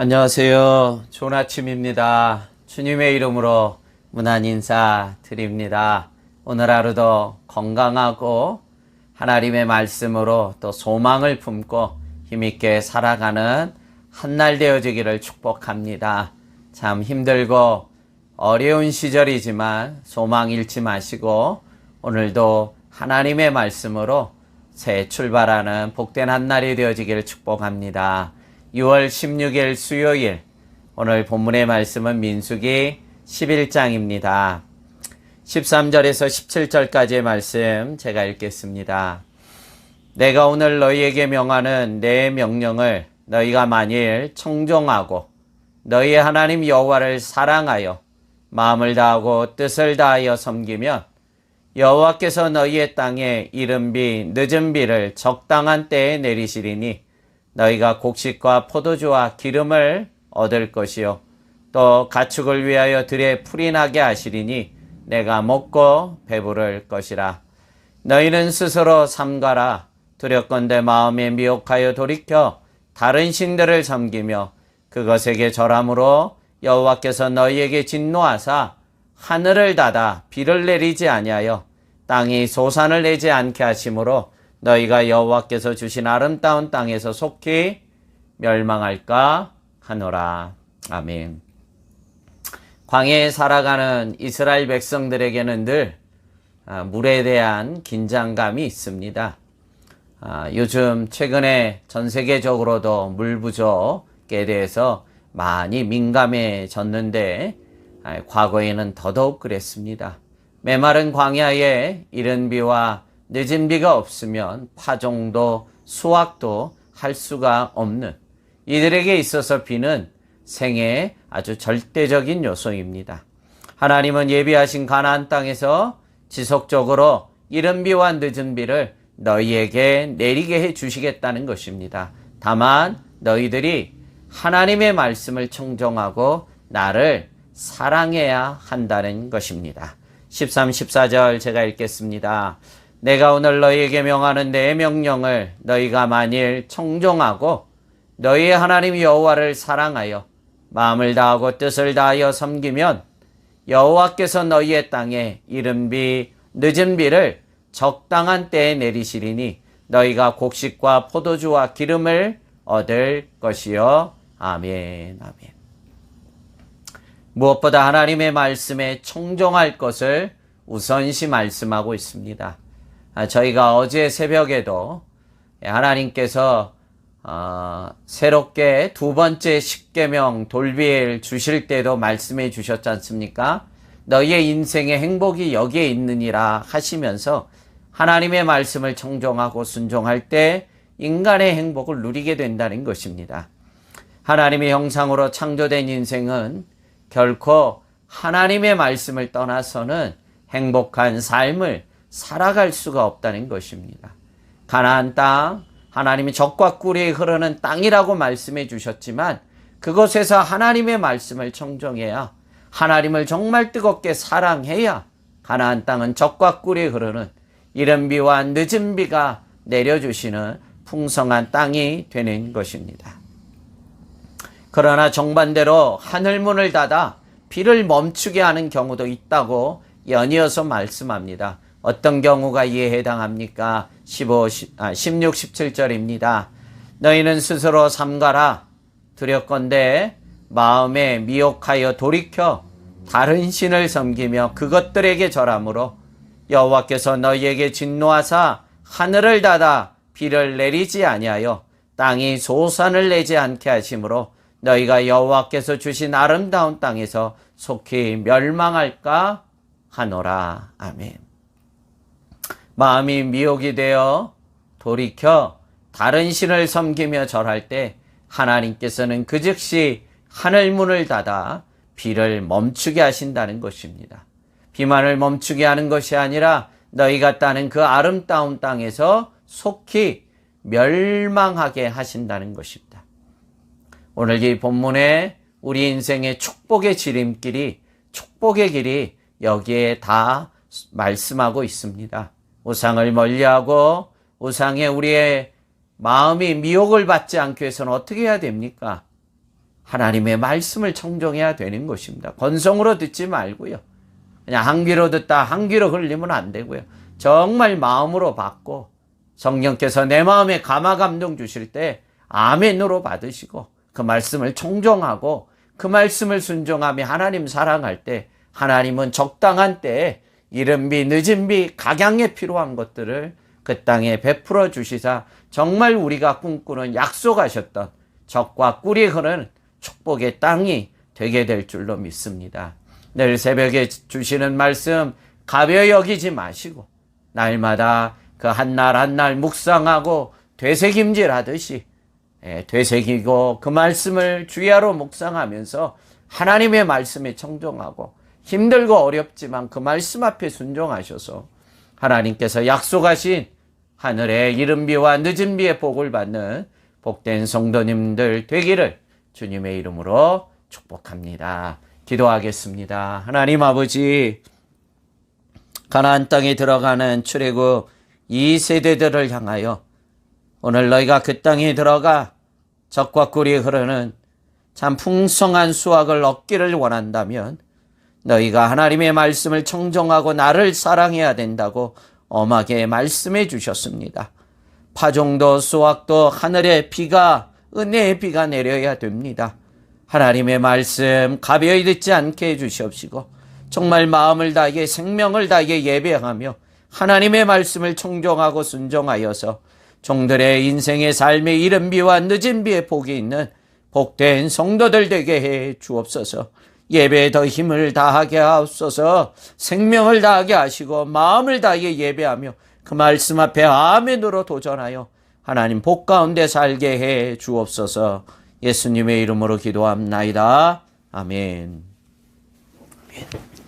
안녕하세요. 좋은 아침입니다. 주님의 이름으로 문안 인사 드립니다. 오늘 하루도 건강하고 하나님의 말씀으로 또 소망을 품고 힘있게 살아가는 한날 되어지기를 축복합니다. 참 힘들고 어려운 시절이지만 소망 잃지 마시고 오늘도 하나님의 말씀으로 새 출발하는 복된 한날이 되어지기를 축복합니다. 6월 16일 수요일, 오늘 본문의 말씀은 민수기 11장입니다. 13절에서 17절까지의 말씀 제가 읽겠습니다. 내가 오늘 너희에게 명하는 내 명령을 너희가 만일 청종하고 너희의 하나님 여호와를 사랑하여 마음을 다하고 뜻을 다하여 섬기면 여호와께서 너희의 땅에 이른 비 늦은 비를 적당한 때에 내리시리니 너희가 곡식과 포도주와 기름을 얻을 것이요 또 가축을 위하여 들에 풀이 나게 하시리니 내가 먹고 배부를 것이라. 너희는 스스로 삼가라. 두렵건대 마음에 미혹하여 돌이켜 다른 신들을 섬기며 그것에게 절함으로 여호와께서 너희에게 진노하사 하늘을 닫아 비를 내리지 아니하여 땅이 소산을 내지 않게 하심으로 너희가 여호와께서 주신 아름다운 땅에서 속히 멸망할까 하노라. 아멘. 광야에 살아가는 이스라엘 백성들에게는 늘 물에 대한 긴장감이 있습니다. 요즘 최근에 전 세계적으로도 물 부족에 대해서 많이 민감해졌는데 과거에는 더더욱 그랬습니다. 메마른 광야에 이른 비와 늦은 비가 없으면 파종도 수확도 할 수가 없는 이들에게 있어서 비는 생애의 아주 절대적인 요소입니다. 하나님은 예비하신 가나안 땅에서 지속적으로 이른 비와 늦은 비를 너희에게 내리게 해 주시겠다는 것입니다. 다만 너희들이 하나님의 말씀을 청종하고 나를 사랑해야 한다는 것입니다. 13, 14절 제가 읽겠습니다. 내가 오늘 너희에게 명하는 내 명령을 너희가 만일 청종하고 너희의 하나님 여호와를 사랑하여 마음을 다하고 뜻을 다하여 섬기면 여호와께서 너희의 땅에 이른 비 늦은 비를 적당한 때에 내리시리니 너희가 곡식과 포도주와 기름을 얻을 것이요. 아멘. 아멘. 무엇보다 하나님의 말씀에 청종할 것을 우선시 말씀하고 있습니다. 저희가 어제 새벽에도 하나님께서 새롭게 두 번째 십계명 돌비를 주실 때도 말씀해 주셨지 않습니까? 너희의 인생의 행복이 여기에 있느니라 하시면서 하나님의 말씀을 청종하고 순종할 때 인간의 행복을 누리게 된다는 것입니다. 하나님의 형상으로 창조된 인생은 결코 하나님의 말씀을 떠나서는 행복한 삶을 살아갈 수가 없다는 것입니다. 가나안 땅, 하나님이 젖과 꿀이 흐르는 땅이라고 말씀해 주셨지만 그곳에서 하나님의 말씀을 청종해야, 하나님을 정말 뜨겁게 사랑해야 가나안 땅은 젖과 꿀이 흐르는 이른 비와 늦은 비가 내려주시는 풍성한 땅이 되는 것입니다. 그러나 정반대로 하늘문을 닫아 비를 멈추게 하는 경우도 있다고 연이어서 말씀합니다. 어떤 경우가 이에 해당합니까? 16, 17절입니다. 너희는 스스로 삼가라. 두렵건대 마음에 미혹하여 돌이켜 다른 신을 섬기며 그것들에게 절함으로 여호와께서 너희에게 진노하사 하늘을 닫아 비를 내리지 아니하여 땅이 소산을 내지 않게 하심으로 너희가 여호와께서 주신 아름다운 땅에서 속히 멸망할까 하노라. 아멘. 마음이 미혹이 되어 돌이켜 다른 신을 섬기며 절할 때 하나님께서는 그 즉시 하늘문을 닫아 비를 멈추게 하신다는 것입니다. 비만을 멈추게 하는 것이 아니라 너희가 따는 그 아름다운 땅에서 속히 멸망하게 하신다는 것입니다. 오늘 이 본문에 우리 인생의 축복의 지름길이, 축복의 길이 여기에 다 말씀하고 있습니다. 우상을 멀리하고 우상에 우리의 마음이 미혹을 받지 않기 위해서는 어떻게 해야 됩니까? 하나님의 말씀을 청종해야 되는 것입니다. 건성으로 듣지 말고요. 그냥 한 귀로 듣다 한 귀로 흘리면 안 되고요. 정말 마음으로 받고 성령께서 내 마음에 감화 감동 주실 때 아멘으로 받으시고 그 말씀을 청종하고 그 말씀을 순종하며 하나님 사랑할 때 하나님은 적당한 때에 이른 비 늦은 비 각양에 필요한 것들을 그 땅에 베풀어 주시사 정말 우리가 꿈꾸는 약속하셨던 젖과 꿀이 흐르는 축복의 땅이 되게 될 줄로 믿습니다. 내일 새벽에 주시는 말씀 가벼이 여기지 마시고 날마다 그 한 날 한 날 묵상하고 되새김질하듯이 되새기고 그 말씀을 주야로 묵상하면서 하나님의 말씀에 청종하고 힘들고 어렵지만 그 말씀 앞에 순종하셔서 하나님께서 약속하신 하늘의 이른 비와 늦은 비의 복을 받는 복된 성도님들 되기를 주님의 이름으로 축복합니다. 기도하겠습니다. 하나님 아버지, 가나안 땅에 들어가는 출애굽 2세대들을 향하여 오늘 너희가 그 땅에 들어가 젖과 꿀이 흐르는 참 풍성한 수확을 얻기를 원한다면 너희가 하나님의 말씀을 청종하고 나를 사랑해야 된다고 엄하게 말씀해 주셨습니다. 파종도 수확도 하늘의 비가 은혜의 비가 내려야 됩니다. 하나님의 말씀 가벼이 듣지 않게 해주시옵시고 정말 마음을 다하게 생명을 다하게 예배하며 하나님의 말씀을 청종하고 순종하여서 종들의 인생의 삶의 이른 비와 늦은 비의 복이 있는 복된 성도들 되게 해 주옵소서. 예배에 더 힘을 다하게 하옵소서. 생명을 다하게 하시고 마음을 다하게 예배하며 그 말씀 앞에 아멘으로 도전하여 하나님 복 가운데 살게 해 주옵소서. 예수님의 이름으로 기도합나이다. 아멘. 아멘.